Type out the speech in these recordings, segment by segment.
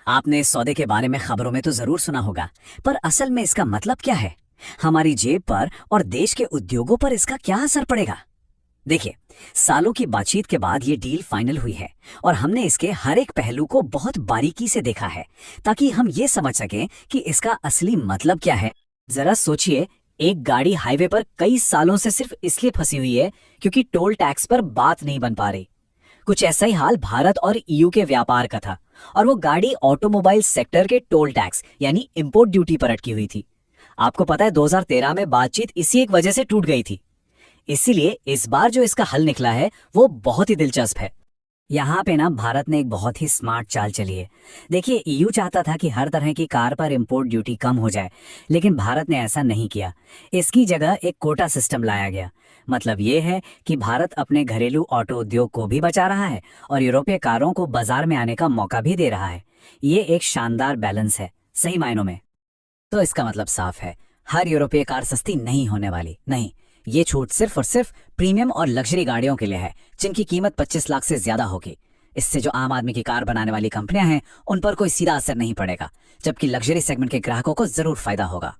आपने इस सौदे के बारे में खबरों में तो जरूर सुना होगा, पर असल में इसका मतलब क्या है? हमारी जेब पर और देश के उद्योगों पर इसका क्या असर पड़ेगा? देखिए, सालों की बातचीत के बाद ये डील फाइनल हुई है और हमने इसके हर एक पहलू को बहुत बारीकी से देखा है ताकि हम ये समझ सकें कि इसका असली मतलब क्या है। जरा सोचिए, एक गाड़ी हाईवे पर कई सालों से सिर्फ इसलिए फंसी हुई है क्योंकि टोल टैक्स पर बात नहीं बन पा रही। कुछ ऐसा ही हाल भारत और ईयू के व्यापार का था, और वो गाड़ी ऑटोमोबाइल सेक्टर के टोल टैक्स यानी इंपोर्ट ड्यूटी पर अटकी हुई थी। आपको पता है 2013 में बातचीत इसी एक वजह से टूट गई थी। इसीलिए इस बार जो इसका हल निकला है वो बहुत ही दिलचस्प है। यहाँ पे ना भारत ने एक बहुत ही स्मार्ट चाल चली है। देखिए, ईयू चाहता था कि हर तरह की कार पर इंपोर्ट ड्यूटी कम हो जाए, लेकिन भारत ने ऐसा नहीं किया। इसकी जगह एक कोटा सिस्टम लाया गया। मतलब ये है कि भारत अपने घरेलू ऑटो उद्योग को भी बचा रहा है और यूरोपीय कारों को बाजार में आने का मौका भी दे रहा है। ये एक शानदार बैलेंस है सही मायनों में। तो इसका मतलब साफ है, हर यूरोपीय कार सस्ती नहीं होने वाली। नहीं, ये छूट सिर्फ और सिर्फ प्रीमियम और लग्जरी गाड़ियों के लिए है जिनकी कीमत 25 लाख से ज्यादा होगी। इससे जो आम आदमी की कार बनाने वाली कंपनियां हैं उन पर कोई सीधा असर नहीं पड़ेगा, जबकि लग्जरी सेगमेंट के ग्राहकों को जरूर फायदा होगा।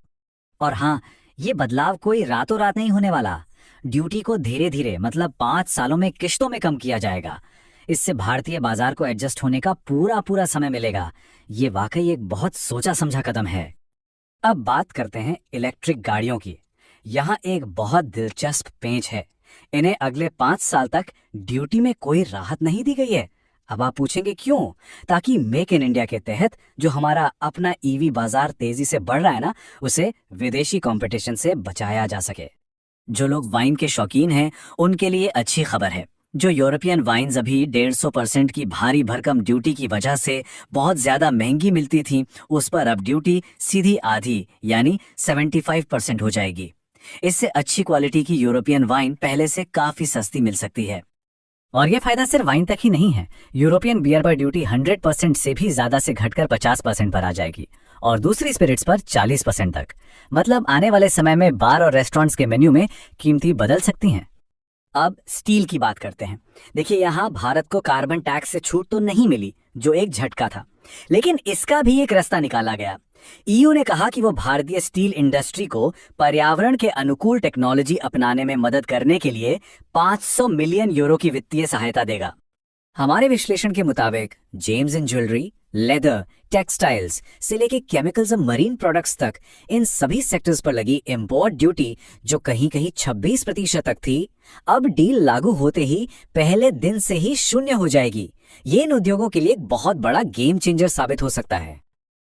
और हाँ, ये बदलाव कोई रातों रात नहीं होने वाला। ड्यूटी को धीरे धीरे, मतलब 5 सालों में किश्तों में कम किया जाएगा। इससे भारतीय बाजार को एडजस्ट होने का पूरा पूरा समय मिलेगा। ये वाकई एक बहुत सोचा समझा कदम है। अब बात करते हैं इलेक्ट्रिक गाड़ियों की। यहाँ एक बहुत दिलचस्प पेंच है। इन्हें अगले 5 साल तक ड्यूटी में कोई राहत नहीं दी गई है। अब आप पूछेंगे क्यों? ताकि मेक इन इंडिया के तहत जो हमारा अपना ईवी बाजार तेजी से बढ़ रहा है ना, उसे विदेशी कंपटीशन से बचाया जा सके। जो लोग वाइन के शौकीन हैं उनके लिए अच्छी खबर है। जो यूरोपियन वाइन्स अभी 150% की भारी भरकम ड्यूटी की वजह से बहुत ज्यादा महंगी मिलती थी, उस पर अब ड्यूटी सीधी आधी यानी 75% हो जाएगी। इससे अच्छी क्वालिटी की यूरोपियन वाइन पहले से काफी सस्ती मिल सकती है। और यह फायदा सिर्फ वाइन तक ही नहीं है। यूरोपियन बियर पर ड्यूटी 100% से भी ज्यादा से घटकर 50% पर आ जाएगी और दूसरी स्पिरिट्स पर 40% तक। मतलब आने वाले समय में बार और रेस्टोरेंट्स के मेन्यू में कीमतें बदल सकती हैं। अब स्टील की बात करते हैं। देखिए, यहाँ भारत को कार्बन टैक्स से छूट तो नहीं मिली, जो एक झटका था, लेकिन इसका भी एक रास्ता निकाला गया। ईयू ने कहा कि वो भारतीय स्टील इंडस्ट्री को पर्यावरण के अनुकूल टेक्नोलॉजी अपनाने में मदद करने के लिए 500 मिलियन यूरो की वित्तीय सहायता देगा। हमारे विश्लेषण के मुताबिक जेम्स इन ज्वेलरी, लेदर, टेक्सटाइल्स से लेके केमिकल्स और मरीन प्रोडक्ट्स तक, इन सभी सेक्टर्स पर लगी इंपोर्ट ड्यूटी जो कहीं कहीं 26% तक थी, अब डील लागू होते ही पहले दिन से ही शून्य हो जाएगी। ये इन उद्योगों के लिए एक बहुत बड़ा गेम चेंजर साबित हो सकता है।